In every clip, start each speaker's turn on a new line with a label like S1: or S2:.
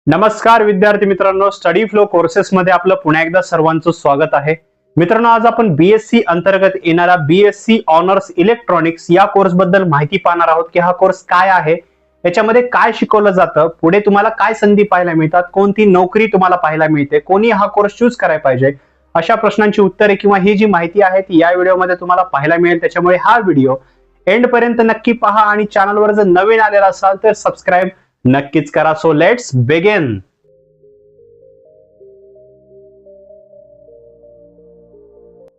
S1: नमस्कार विद्यार्थी मित्रांनो, स्टडी फ्लो कोर्सेस मध्ये आपलं पुन्हा एकदा सर्वांचं स्वागत आहे. मित्रांनो, आज आपण बीएससी अंतर्गत येणारा बीएससी ऑनर्स इलेक्ट्रॉनिक्स या कोर्स बद्दल माहिती पाहणार आहोत की हा कोर्स काय आहे, याच्यामध्ये काय शिकवलं जातं, पुढे तुम्हाला काय संधी पाहायला मिळतात, कोणती नोकरी तुम्हाला पाहायला मिळते, कोणी हा कोर्स चूज करायला पाहिजे, अशा प्रश्नांची उत्तरे किंवा ही जी माहिती आहे ती या व्हिडिओमध्ये तुम्हाला पाहायला मिळेल. त्याच्यामुळे हा व्हिडिओ एंड पर्यंत नक्की पहा आणि चॅनलवर जर नवीन आलेला असाल तर सबस्क्राईब नक्कीच करा. So let's begin.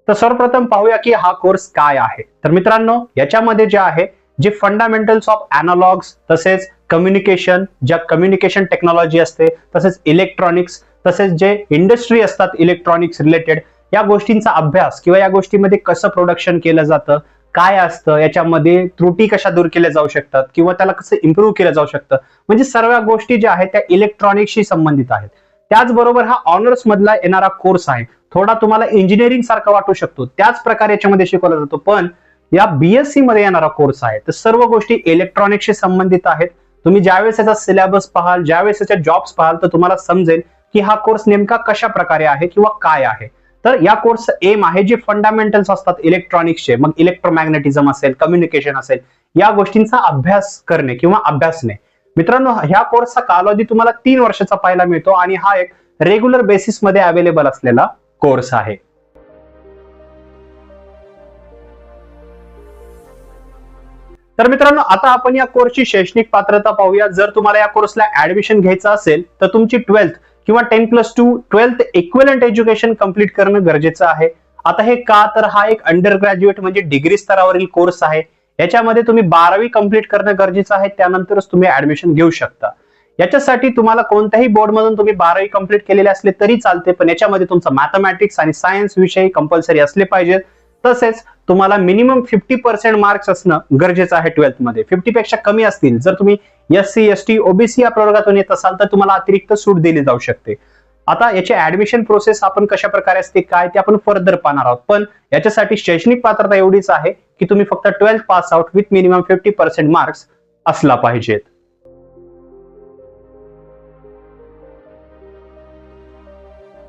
S1: तर सर्वप्रथम पाहूया की हा कोर्स काय आहे. तर मित्रांनो, याच्यामध्ये जे आहे जे फंडामेंटल्स ऑफ अॅनालॉग्स, तसेच कम्युनिकेशन, ज्या कम्युनिकेशन टेक्नॉलॉजी असते, तसेच इलेक्ट्रॉनिक्स, तसेच जे इंडस्ट्री असतात इलेक्ट्रॉनिक्स रिलेटेड, या गोष्टींचा अभ्यास किंवा या गोष्टीमध्ये कसं प्रोडक्शन केलं जातं, काय असतं, याच्यामध्ये त्रुटी कशा दूर केल्या जाऊ शकतात किंवा त्याला कसं इम्प्रूव्ह केलं जाऊ शकतं, म्हणजे सर्व गोष्टी ज्या आहेत त्या इलेक्ट्रॉनिक्सशी संबंधित आहेत. त्याचबरोबर हा ऑनर्स मधला येणारा कोर्स आहे. थोडा तुम्हाला इंजिनिअरिंग सारखा वाटू शकतो, त्याच प्रकारे याच्यामध्ये शिकवला जातो, पण या बीएससी मध्ये येणारा कोर्स आहे तर सर्व गोष्टी इलेक्ट्रॉनिक्सशी संबंधित आहेत. तुम्ही ज्यावेळेस याचा सिलेबस पाहाल, ज्यावेळेस याच्या जॉब्स पाहाल, तर तुम्हाला समजेल की हा कोर्स नेमका कशा प्रकारे आहे किंवा काय आहे. तर या कोर्सचं एम आहे जे फंडामेंटल्स असतात इलेक्ट्रॉनिक्सचे, मग इलेक्ट्रोमॅग्नेटिझम असेल, कम्युनिकेशन असेल, या गोष्टींचा अभ्यास करणे किंवा अभ्यासने. मित्रांनो, ह्या कोर्सचा कालावधी तुम्हाला 3 वर्षाचा पाहायला मिळतो आणि हा एक रेग्युलर बेसिस मध्ये अवेलेबल असलेला कोर्स आहे. तर मित्रांनो, आता आपण या कोर्सची शैक्षणिक पात्रता पाहूया. जर तुम्हाला या कोर्सला ऍडमिशन घ्यायचं असेल तर तुमची 12th किंवा 10+2 12th इक्विव्हॅलंट एज्युकेशन कंप्लीट करणं गरजेचं आहे. आता हे का, तर हा एक अंडर ग्रॅज्युएट म्हणजे डिग्री स्तरावरील कोर्स आहे. याच्यामध्ये तुम्ही 12वी कंप्लीट करणं गरजेचं आहे, त्यानंतरच तुम्ही ऍडमिशन घेऊ शकता. याच्यासाठी तुम्हाला कोणत्याही बोर्ड मधून तुम्ही 12वी कंप्लीट केलेले असले तरी चालते, पण याच्यामध्ये तुमचं मॅथमॅटिक्स आणि सायन्स विषय कंपल्सरी असले पाहिजेत. तसेच तुम्हाला मिनिमम 50% मार्क्स असणं गरजेचं आहे 12th मध्ये. 50 पेक्षा कमी असतील, जर तुम्ही एससी, एसटी, ओबीसी या प्रवर्गातून येत असाल तर तुम्हाला अतिरिक्त सूट दिली जाऊ शकते. आता याची ऍडमिशन प्रोसेस आपण कशा प्रकारे असते काय ते आपण फर्दर पाहणार आहोत, पण याच्यासाठी शैक्षणिक पात्रता एवढीच आहे की तुम्ही फक्त 12th pass out with minimum 50% marks असला पाहिजेत.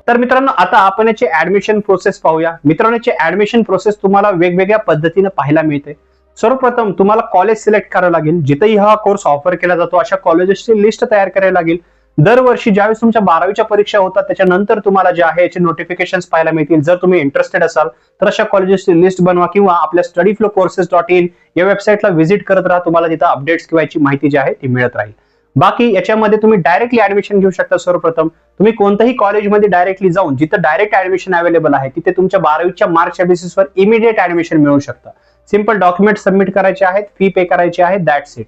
S1: तर मित्रांनो, आता आपण याची ऍडमिशन प्रोसेस पाहूया. मित्रांनो, याची ऍडमिशन प्रोसेस तुम्हाला वेगवेगळ्या पद्धतीने पाहायला मिळते. सर्वप्रथम तुम्हाला कॉलेज सिलेक्ट करावं लागेल. जिथेही हा कोर्स ऑफर केला जातो अशा कॉलेजेसची लिस्ट तयार करायला लागेल. दरवर्षी ज्यावेळेस तुमच्या 12वीच्या परीक्षा होतात त्याच्यानंतर तुम्हाला जे आहे याचे नोटिफिकेशन्स पाहायला मिळतील. जर तुम्ही इंटरेस्टेड असाल तर अशा कॉलेजेसची लिस्ट बनवा किंवा आपल्या studyflowcourses.in या वेबसाईटला व्हिजिट करत राहा. तुम्हाला तिथं अपडेट्स किंवा याची माहिती जी आहे ती मिळत राहील. बाकी याच्यामध्ये तुम्ही डायरेक्टली ऍडमिशन घेऊ शकता. सर्वप्रथम तुम्ही कोणत्याही कॉलेजमध्ये डायरेक्टली जाऊन जिथं डायरेक्ट ऍडमिशन अवेलेबल आहे तिथे तुमच्या 12वीच्या मार्क्सच्या बेसिसवर इमिडिएट ऍडमिशन मिळू शकता. सिंपल डॉक्युमेंट सबमिट करायचे आहेत, फी पे करायची आहे, दॅट्स इट.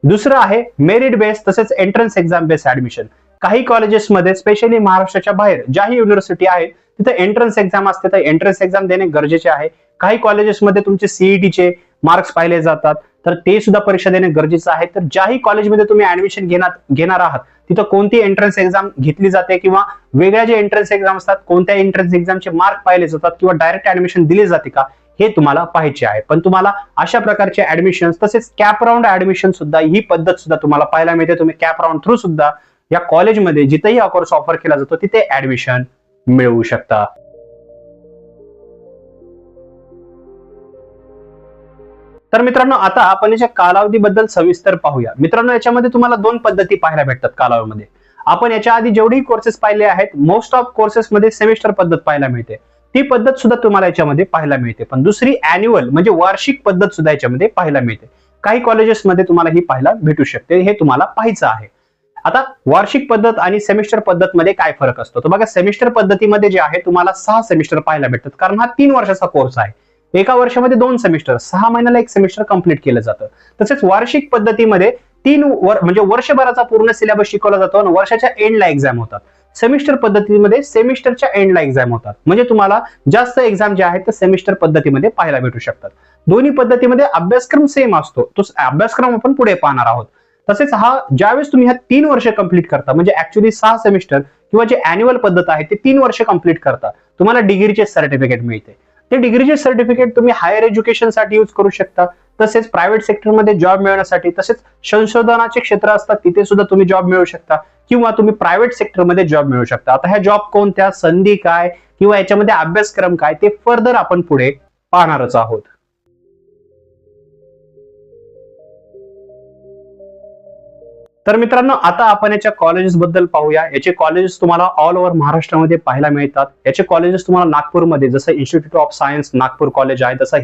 S1: दुसरं आहे मेरिट बेस तसेच एंट्रन्स एक्झाम बेस ऍडमिशन. काही कॉलेजेसमध्ये स्पेशली महाराष्ट्राच्या बाहेर ज्याही युनिव्हर्सिटी आहेत तिथे एंट्रन्स एक्झाम असते, तर एंट्रन्स एक्झाम देणे गरजेचे आहे. काही कॉलेजेसमध्ये तुमचे सीईटीचे मार्क्स पाहिले जातात, तर ते सुद्धा परीक्षा देणे गरजेचं आहे. तर ज्याही कॉलेजमध्ये तुम्ही ऍडमिशन घेणार आहात तिथं कोणती एंट्रन्स एक्झाम घेतली जाते किंवा वेगळ्या जे एंट्रन्स एक्झाम असतात कोणत्या एंट्रन्स एक्झामचे मार्क पाहिले जातात किंवा डायरेक्ट ऍडमिशन दिले जाते का, हे तुम्हाला पाहायचे आहे. पण तुम्हाला अशा प्रकारचे ऍडमिशन तसेच कॅप राऊंड ऍडमिशन सुद्धा ही पद्धत सुद्धा तुम्हाला पाहायला मिळते. तुम्ही कॅप राऊंड थ्रू सुद्धा या कॉलेजमध्ये जिथेही हा कोर्स ऑफर केला जातो तिथे ऍडमिशन मिळवू शकता. तर मित्रांनो, आता आपण याच्या कालावधीबद्दल सविस्तर पाहूया. मित्रांनो, याच्यामध्ये तुम्हाला 2 पद्धती पाहायला भेटतात कालावधीमध्ये. आपण याच्या आधी जेवढेही कोर्सेस पाहिले आहेत मोस्ट ऑफ कोर्सेस मध्ये सेमिस्टर पद्धत पाहायला मिळते. ती पद्धत सुद्धा तुम्हाला याच्यामध्ये पाहायला मिळते. पण दुसरी अॅन्युअल म्हणजे वार्षिक पद्धत सुद्धा याच्यामध्ये पाहायला मिळते. काही कॉलेजेसमध्ये तुम्हाला ही पाहायला भेटू शकते, हे तुम्हाला पाहायचं आहे. आता वार्षिक पद्धत आणि सेमिस्टर पद्धत मध्ये काय फरक असतो, तर बघा, सेमिस्टर पद्धतीमध्ये जे आहे तुम्हाला 6 सेमिस्टर पाहायला भेटतात, कारण हा 3 वर्षाचा कोर्स आहे. एका वर्षामध्ये 2 सेमिस्टर, 6 महिन्याला 1 सेमिस्टर कंप्लीट केलं जातं. तसेच वार्षिक पद्धतीमध्ये म्हणजे वर्षभराचा पूर्ण सिलेबस शिकवला जातो आणि वर्षाच्या एंडला एक्झाम होतात. सेमिस्टर पद्धतीमध्ये सेमिस्टरच्या एंडला एक्झाम होतात, म्हणजे तुम्हाला जास्त एक्झाम जे आहेत ते सेमिस्टर पद्धतीमध्ये पाहायला भेटू शकतात. दोन्ही पद्धतीमध्ये अभ्यासक्रम सेम असतो, तो अभ्यासक्रम आपण पुढे पाहणार आहोत. तसेच ज्यावेळेस तुम्ही 3 वर्ष कंप्लीट करता, म्हणजे ऍक्च्युअली 6 सेमिस्टर किंवा जे अॅन्युअल पद्धत आहे ते 3 वर्ष कंप्लीट करता, तुम्हाला डिग्रीचे सर्टिफिकेट मिळते. ते डिग्रीचे सर्टिफिकेट तुम्ही हायर एज्युकेशनसाठी यूज करू शकता, तसेच प्रायव्हेट सेक्टरमध्ये जॉब मिळवण्यासाठी, तसेच संशोधनाचे क्षेत्र असतात तिथे सुद्धा तुम्ही जॉब मिळवू शकता किंवा तुम्ही प्रायव्हेट सेक्टरमध्ये जॉब मिळवू शकता. आता ह्या जॉब कोणत्या, संधी काय किंवा याच्यामध्ये अभ्यासक्रम काय ते फर्दर आपण पुढे पाहणारच आहोत. तर मित्रांनो, आता आपण याच्या कॉलेजेस बद्दल पाहूया. याचे कॉलेजेस तुम्हाला ऑल ओव्हर महाराष्ट्रामध्ये पाहायला मिळतात. याचे कॉलेजेस तुम्हाला नागपूरमध्ये जसं institute of science Nagpur college आहे, तसं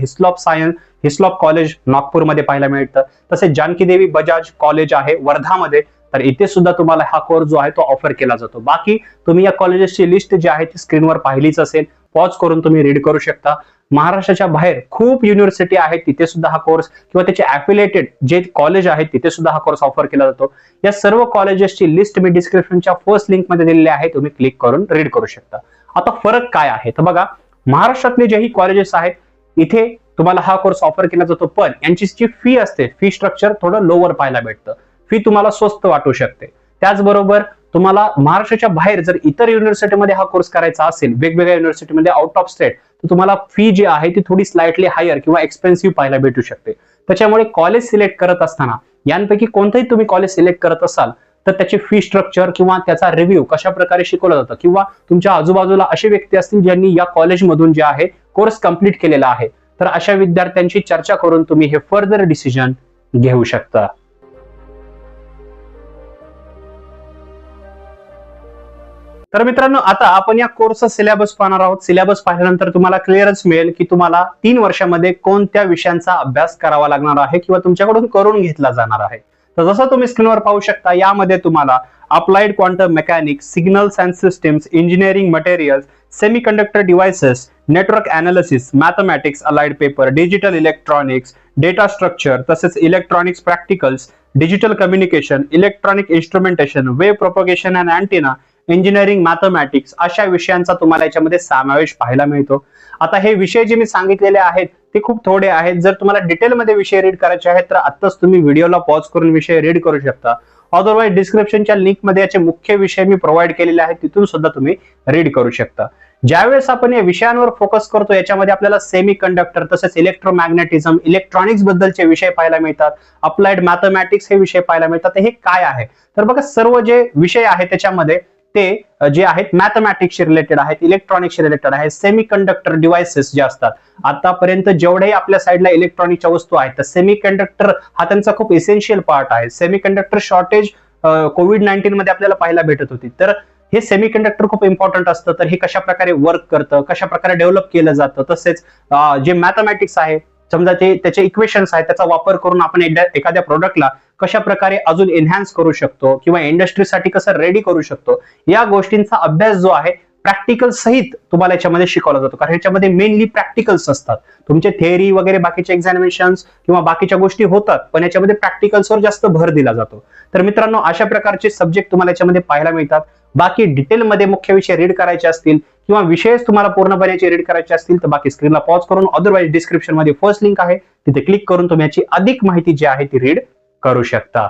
S1: हिस्लॉप कॉलेज नागपूरमध्ये पाहायला मिळतं. तसेच जानकी देवी बजाज कॉलेज आहे वर्धामध्ये, तर इथे सुद्धा तुम्हाला हा कोर्स जो आहे तो ऑफर केला जातो. बाकी तुम्ही या कॉलेजेसची लिस्ट जी आहे ती स्क्रीनवर पाहिलीच असेल, पॉज करून तुम्ही रीड करू शकता. महाराष्ट्राच्या बाहेर खूप युनिव्हर्सिटी आहेत, तिथे सुद्धा हा कोर्स किंवा त्याचे ॲफिलिएटेड जे कॉलेज आहेत तिथे सुद्धा हा कोर्स ऑफर केला जातो. या सर्व कॉलेजेसची लिस्ट मी डिस्क्रिप्शनच्या फर्स्ट लिंक मध्ये दिलेली आहे, तुम्ही क्लिक करून रीड करू शकता. आता फरक काय आहे तर बघा, महाराष्ट्रातले जेही कॉलेजेस आहेत इथे तुम्हाला हा कोर्स ऑफर केला जातो, पण यांची जी फी असते, फी स्ट्रक्चर थोडं लोअर पाहायला भेटतं. फी तुम्हाला स्वस्त वाटू शकते. त्याचबरोबर तुम्हाला महाराष्ट्राच्या बाहेर जर इतर युनिव्हर्सिटीमध्ये हा कोर्स करायचा असेल, वेगवेगळ्या युनिव्हर्सिटीमध्ये आउट ऑफ स्टेट, तर तुम्हाला फी जी आहे ती थोडी स्लाइटली हायर किंवा एक्सपेन्सिव्ह पाहायला भेटू शकते. त्याच्यामुळे कॉलेज सिलेक्ट करत असताना यांपैकी कोणतंही तुम्ही कॉलेज सिलेक्ट करत असाल तर त्याची फी स्ट्रक्चर किंवा त्याचा रिव्ह्यू कशा प्रकारे शिकवलं जातं, किंवा तुमच्या आजूबाजूला असे व्यक्ती असतील ज्यांनी या कॉलेजमधून जे आहे कोर्स कंप्लीट केलेला आहे, तर अशा विद्यार्थ्यांची चर्चा करून तुम्ही हे फर्दर डिसिजन घेऊ शकता. तर मित्रांनो, आता आपण या कोर्सचा सिलेबस पाहणार आहोत. सिलेबस पाहिल्यानंतर तुम्हाला क्लिअरच मिळेल की तुम्हाला 3 वर्षामध्ये कोणत्या विषयांचा अभ्यास करावा लागणार आहे किंवा तुमच्याकडून करून घेतला जाणार आहे. तर जसं तुम्ही स्क्रीनवर पाहू शकता, यामध्ये तुम्हाला applied quantum mechanics, signals and systems, engineering materials, semiconductor devices, network analysis, mathematics allied paper, digital electronics, data structure, तसेच electronics practicals, digital communication, electronic instrumentation, wave propagation and antenna, engineering mathematics अशा विषयांचा तुम्हाला याच्यामध्ये समावेश पाहायला मिळतो. आता हे विषय जे मी सांगितलेले आहेत ते खूप थोडे आहेत. जर तुम्हाला डिटेलमध्ये विषय रीड करायचे आहेत तर आत्ताच तुम्ही व्हिडिओला पॉज करून विषय रीड करू शकता. अदरवाईज डिस्क्रिप्शनच्या लिंकमध्ये याचे मुख्य विषय मी प्रोव्हाइड केलेले आहेत, तिथून सुद्धा तुम्ही रीड करू शकता. ज्यावेळेस आपण या विषयांवर फोकस करतो याच्यामध्ये आपल्याला सेमी कंडक्टर, तसेच इलेक्ट्रोमॅग्नेटिझम, इलेक्ट्रॉनिक्स बद्दलचे विषय पाहायला मिळतात. अप्लाइड मॅथमॅटिक्स हे विषय पाहायला मिळतात. हे काय आहे तर बघा, सर्व जे विषय आहेत त्याच्यामध्ये ते जे आहेत मॅथमॅटिक्सशी रिलेटेड आहेत, इलेक्ट्रॉनिक्सशी रिलेटेड आहेत, सेमी कंडक्टर डिव्हाइसेस जे असतात. आतापर्यंत जेवढेही आपल्या साईडला इलेक्ट्रॉनिकच्या वस्तू आहेत तर सेमी कंडक्टर हा त्यांचा खूप एसेन्शियल पार्ट आहे. सेमी कंडक्टर शॉर्टेज कोविड-19 मध्ये आपल्याला पाहायला भेटत होती, तर हे सेमी कंडक्टर खूप इम्पॉर्टंट असतं. तर हे कशा प्रकारे वर्क करतं, कशा प्रकारे डेव्हलप केलं जातं, तसेच जे मॅथमॅटिक्स आहे, समजा ते त्याचे इक्वेशन्स आहेत त्याचा वापर करून आपण एखाद्या प्रोडक्टला कशा प्रकारे अजून एनहान्स करू शकतो किंवा इंडस्ट्रीसाठी कसं रेडी करू शकतो, या गोष्टींचा अभ्यास जो आहे प्रॅक्टिकल सहित तुम्हाला याच्यामध्ये शिकवला जातो. कारण याच्यामध्ये मेनली प्रॅक्टिकल्स असतात. तुमचे थेअरी वगैरे बाकीचे एक्झामिनेशन्स किंवा बाकीच्या गोष्टी होतात, पण याच्यामध्ये प्रॅक्टिकल्सवर जास्त भर दिला जातो. तर मित्रांनो, अशा प्रकारचे सब्जेक्ट तुम्हाला याच्यामध्ये पाहायला मिळतात. बाकी डिटेलमध्ये मुख्य विषय रीड करायचे असतील किंवा विषयच तुम्हाला पूर्णपणे रीड करायचे असतील तर बाकी स्क्रीनला पॉज करून, अदरवाईज डिस्क्रिप्शन मध्ये फर्स्ट लिंक आहे तिथे क्लिक करून तुम्ही याची अधिक माहिती जी आहे ती रीड करू शकता.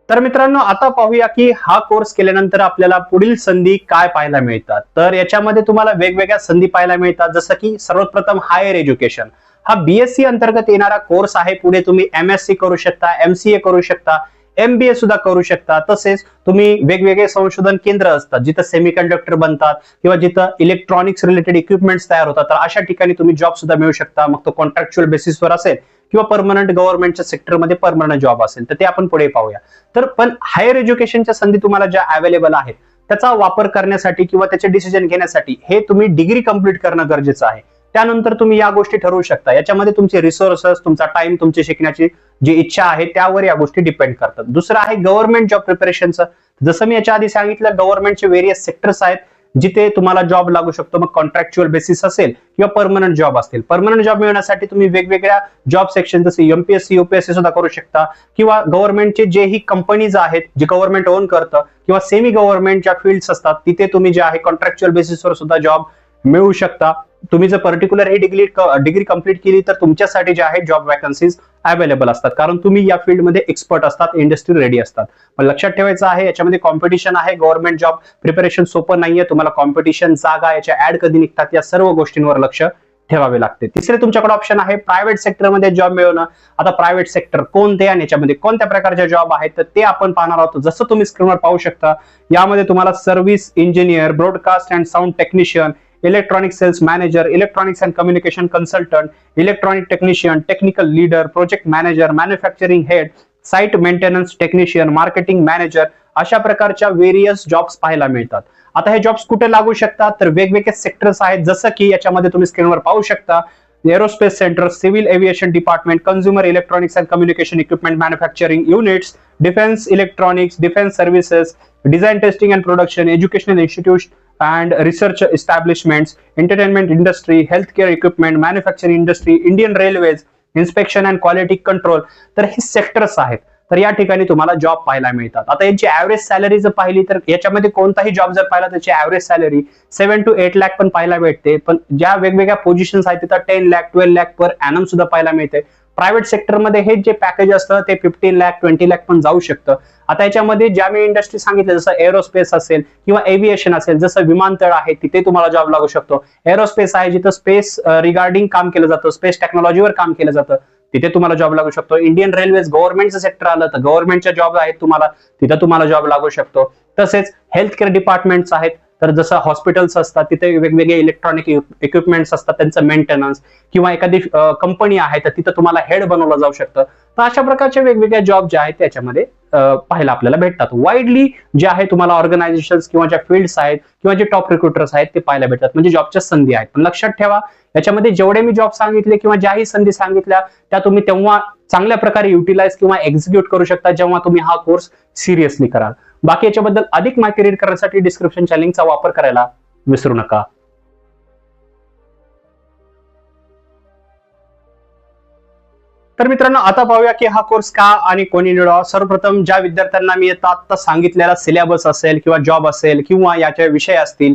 S1: तर मित्रांनो, आता पाहूया की हा कोर्स केल्यानंतर आपल्याला पुढील संधी काय पाहायला मिळतात. तर याच्यामध्ये तुम्हाला वेगवेगळ्या संधी पाहायला मिळतात. जसं की सर्वप्रथम हायर एज्युकेशन हा बीएससी अंतर्गत येणारा कोर्स आहे. पुढे तुम्ही एमएससी करू शकता, एमसीए करू शकता, एमबीए सुद्धा करू शकता. तसेच तुम्ही वेगवेगळे संशोधन केंद्र असतात जिथं सेमीकंडक्टर बनतात किंवा जिथं इलेक्ट्रॉनिक्स रिलेटेड इक्विपमेंट्स तयार होतात, तर अशा ठिकाणी तुम्ही जॉब सुद्धा मिळू शकता. मग तो कॉन्ट्रॅक्च्युअल बेसिसवर असेल किंवा परमनंट गव्हर्नमेंटच्या सेक्टरमध्ये परमनंट जॉब असेल, तर ते आपण पुढे पाहूया. तर पण हायर एज्युकेशनच्या संधी तुम्हाला ज्या अवेलेबल आहेत त्याचा वापर करण्यासाठी किंवा त्याचे डिसिजन घेण्यासाठी हे तुम्ही डिग्री कंप्लीट करणं गरजेचं आहे. त्यानंतर तुम्ही या गोष्टी ठरवू शकता. याच्यामध्ये तुमचे रिसोर्सेस, तुमचा टाइम, तुमची शिकण्याची जी इच्छा आहे त्यावर या गोष्टी डिपेंड करतात. दुसरं आहे गव्हर्नमेंट जॉब प्रिपरेशनचं. जसं मी याच्या आधी सांगितलं, गव्हर्नमेंटचे वेरियस सेक्टर्स आहेत जिथे तुम्हाला जॉब लागू शकतो. मग कॉन्ट्रॅक्च्युअल बेसिस असेल किंवा परमनंट जॉब असतील. परमनंट जॉब मिळवण्यासाठी तुम्ही वेगवेगळ्या जॉब सेक्शन जसे एमपीएससी, यूपीएससी सुद्धा करू शकता किंवा गव्हर्नमेंटचे जेही कंपनीज आहेत जे गव्हर्नमेंट ओन करतं किंवा सेमी गव्हर्नमेंटच्या फील्ड्स असतात तिथे तुम्ही जे आहे कॉन्ट्रॅक्च्युअल बेसिसवर सुद्धा जॉब मिळवू शकता. तुम्ही जर पर्टिक्युलर ही डिग्री कंप्लीट केली तर तुमच्यासाठी जे आहे जॉब वॅकन्सीज अवेलेबल असतात, कारण तुम्ही या फील्डमध्ये एक्सपर्ट असतात, इंडस्ट्री रेडी असतात. पण लक्षात ठेवायचं आहे, याच्यामध्ये कॉम्पिटिशन आहे. गव्हर्नमेंट जॉब प्रिपरेशन सोपं नाहीये. तुम्हाला कॉम्पिटिशन, जागा, याच्या ऍड कधी निघतात, या सर्व गोष्टींवर लक्ष ठेवावे लागते. तिसरे तुमच्याकडे ऑप्शन आहे प्रायव्हेट सेक्टरमध्ये जॉब मिळवणं. आता प्रायव्हेट सेक्टर कोणते आणि याच्यामध्ये कोणत्या प्रकारचे जॉब आहेत तर ते आपण पाहणार आहोत. जसं तुम्ही स्क्रीनवर पाहू शकता, यामध्ये तुम्हाला service engineer, broadcast and sound technician, electronic sales manager, electronics and communication consultant, electronic technician, technical leader, project manager, manufacturing head, site maintenance technician, marketing manager, अशा प्रकारच्या व्हेरियस जॉब्स पाहायला मिळतात. आता हे जॉब्स कुठे लागू शकतात तर वेगवेगळे सेक्टर्स आहेत, जसं की याच्यामध्ये तुम्ही स्क्रीनवर पाहू शकता. Aerospace centre, civil aviation department, consumer electronics and communication equipment manufacturing units, defence electronics, defence services, design testing and production, educational institute and research establishments, entertainment industry, healthcare equipment, manufacturing industry, Indian Railways, inspection and quality control. तर हे sectors आहेत. तर या ठिकाणी तुम्हाला job पाहायला मिळतात. आता यांची ऍव्हरेज सॅलरी जर पाहिली तर याच्यामध्ये कोणताही जॉब जर पाहिला त्याची ऍव्हरेज सॅलरी 7 to 8 लाख पण पाहायला भेटते. पण ज्या वेगवेगळ्या पोझिशन्स आहेत तिथं 10 लाख 12 लाख पर ॲनम सुद्धा पाहायला मिळते. प्रायव्हेट सेक्टरमध्ये हे जे पॅकेज असतं ते 15 लाख 20 लाख पण जाऊ शकतं. आता याच्यामध्ये ज्या मी इंडस्ट्री सांगितलं, जसं एरोस्पेस असेल किंवा एव्हिएशन असेल, जसं विमानतळ आहे तिथे तुम्हाला जॉब लागू शकतो. एरोस्पेस आहे जिथं स्पेस रिगार्डिंग काम केलं जातं, स्पेस टेक्नॉलॉजीवर काम केलं जातं, तिथे तुम्हाला जॉब लागू शकतो. इंडियन रेल्वेज गव्हर्नमेंटचं सेक्टर आलं तर गव्हर्नमेंटच्या जॉब आहेत तुम्हाला, तिथं तुम्हाला जॉब लागू शकतो. तसेच हेल्थकेअर डिपार्टमेंट्स आहेत, तर जसं हॉस्पिटल्स असतात तिथे वेगवेगळे इलेक्ट्रॉनिक इक्विपमेंट्स असतात, त्यांचं मेंटेनन्स, किंवा एखादी कंपनी आहे तर तिथं तुम्हाला हेड बनवलं जाऊ शकतं. तर अशा प्रकारच्या वेगवेगळ्या जॉब ज्या आहेत त्याच्यामध्ये पाहायला आपल्याला भेटतात. वाईडली जे आहे तुम्हाला ऑर्गनायझेशन किंवा ज्या फील्ड्स आहेत किंवा जे टॉप रिक्रुटर्स आहेत ते पाहायला भेटतात, म्हणजे जॉबच्या संधी आहेत. पण लक्षात ठेवा, याच्यामध्ये जेवढे मी जॉब सांगितले किंवा ज्याही संधी सांगितल्या त्या तुम्ही तेव्हा चांगल्या प्रकारे युटिलाइज किंवा एक्झिक्यूट करू शकता जेव्हा तुम्ही हा कोर्स सिरियसली कराल. बाकी याच्याबद्दल अधिक माहिती रीड करण्यासाठी डिस्क्रिप्शनच्या लिंकचा वापर करायला विसरू नका. तर मित्रांनो, आता पाहूया की हा कोर्स का आणि कोणी निवडावा. सर्वप्रथम ज्या विद्यार्थ्यांना मी आता सांगितलेला सिलेबस असेल किंवा जॉब असेल किंवा याचे विषय असतील,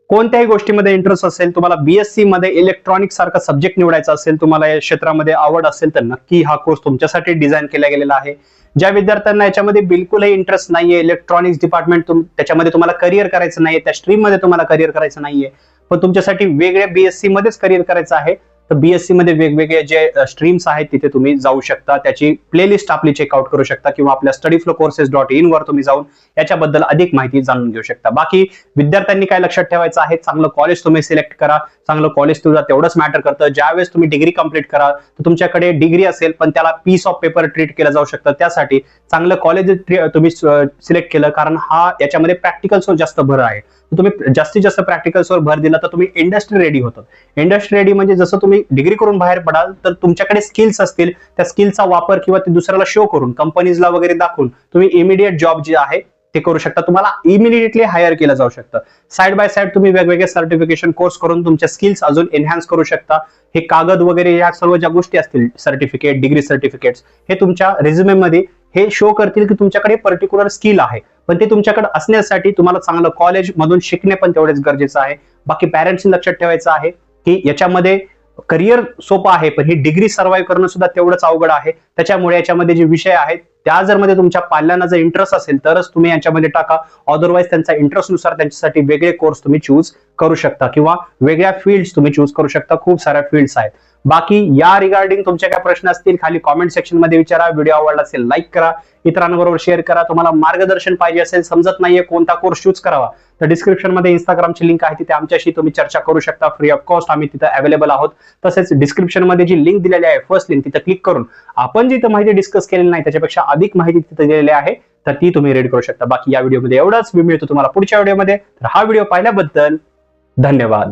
S1: कोणत्याही गोष्टीमध्ये इंटरेस्ट असेल, तुम्हाला बीएससी मध्ये इलेक्ट्रॉनिक सारखा सब्जेक्ट निवडायचा असेल, तुम्हाला या क्षेत्रामध्ये आवड असेल तर नक्की हा कोर्स तुमच्यासाठी डिझाईन केला गेलेला आहे. ज्या विद्यार्थ्यांना याच्यामध्ये बिलकुलही इंटरेस्ट नाहीये, इलेक्ट्रॉनिक्स डिपार्टमेंट त्याच्यामध्ये तुम्हाला करिअर करायचं नाहीये, त्या स्ट्रीम मध्ये तुम्हाला करिअर करायचं नाहीये, पण तुमच्यासाठी वेगळ्या बीएससी मध्येच करिअर करायचं आहे, तर बीएससी मध्ये वेगवेगळे जे स्ट्रीम्स आहेत तिथे तुम्ही जाऊ शकता. त्याची प्लेलिस्ट आपली चेकआउट करू शकता किंवा आपल्या studyflowcourses.in वर तुम्ही जाऊन याच्याबद्दल अधिक माहिती जाणून घेऊ शकता. बाकी विद्यार्थ्यांनी काय लक्षात ठेवायचं आहे, चांगलं कॉलेज तुम्ही सिलेक्ट करा. चांगलं कॉलेज तुझा तेवढंच मॅटर करतं. ज्यावेळेस तुम्ही डिग्री कंप्लीट करा तर तुमच्याकडे डिग्री असेल पण त्याला पीस ऑफ पेपर ट्रीट केलं जाऊ शकतं. त्यासाठी चांगलं कॉलेज तुम्ही सिलेक्ट केलं, कारण हा याच्यामध्ये प्रॅक्टिकल्सवर जास्त भर आहे. तुम्ही जास्तीत जास्त प्रॅक्टिकल्सवर भर दिला तर तुम्ही इंडस्ट्री रेडी होतात. इंडस्ट्री रेडी म्हणजे जसं तुम्ही डिग्री करून बाहेर पडाल तर तुमच्याकडे स्किल्स असतील, त्या स्किलचा वापर किंवा ते दुसऱ्याला शो करून, कंपनीजला वगैरे दाखवून तुम्ही इमिडिएट जॉब जे आहे ते करू शकता. तुम्हाला इमिडिएटली हायर केलं जाऊ शकतं. साइड बाय साइड तुम्ही वेगवेगळे सर्टिफिकेशन कोर्स करून तुमच्या स्किल्स अजून एनहान्स करू शकता. हे कागद वगैरे या सर्व ज्या गोष्टी असतील, सर्टिफिकेट, डिग्री सर्टिफिकेट्स, हे तुमच्या रिझ्युमे मध्ये हे शो करतील की तुमच्याकडे पर्टिक्युलर स्किल आहे. पण ते तुमच्याकडे असण्यासाठी तुम्हाला चांगलं कॉलेज मधून शिकणे पण तेवढेच गरजेचं आहे. बाकी पॅरेंट्सनी लक्षात ठेवायचं आहे की याच्यामध्ये करिअर सोपं आहे, पण ही डिग्री सर्व्हाइव्ह करणं सुद्धा तेवढंच अवघड आहे. त्याच्यामुळे याच्यामध्ये जे विषय आहेत त्या जर मध्ये तुमच्या पाल्यांना जर इंटरेस्ट असेल तरच तुम्ही याच्यामध्ये टाका. अदरवाईज त्यांचा इंटरेस्ट नुसार त्यांच्यासाठी वेगळे कोर्स तुम्ही चूज करू शकता किंवा वेगळ्या फील्ड्स तुम्ही चूज करू शकता. खूप साऱ्या फील्ड्स आहेत. बाकी या रिगार्डिंग तुमचे काय प्रश्न असतील खाली कॉमेंट सेक्शन मध्ये विचारा. व्हिडिओ आवडला असेल लाईक करा, इतरांबरोबर शेअर करा. तुम्हाला मार्गदर्शन पाहिजे असेल, समजत नाहीये कोणता कोर्स चूज करावा, तर डिस्क्रिप्शन मध्ये इंस्टाग्रामची लिंक आहे, तिथे आमच्याशी तुम्ही चर्चा करू शकता. फ्री ऑफ कॉस्ट आम्ही तिथे अवेलेबल आहोत. तसेच डिस्क्रिप्शन मध्ये जी लिंक दिलेली आहे, फर्स्ट लिंक, तिथे क्लिक करून आपण जिथं माहिती डिस्कस केलेली नाही त्याच्यापेक्षा अधिक माहिती तिथे दिलेली आहे, तर ती तुम्ही रीड करू शकता. बाकी या व्हिडिओमध्ये एवढंच. मी मिळतो तुम्हाला पुढच्या व्हिडिओमध्ये. तर हा व्हिडिओ पाहिल्याबद्दल धन्यवाद.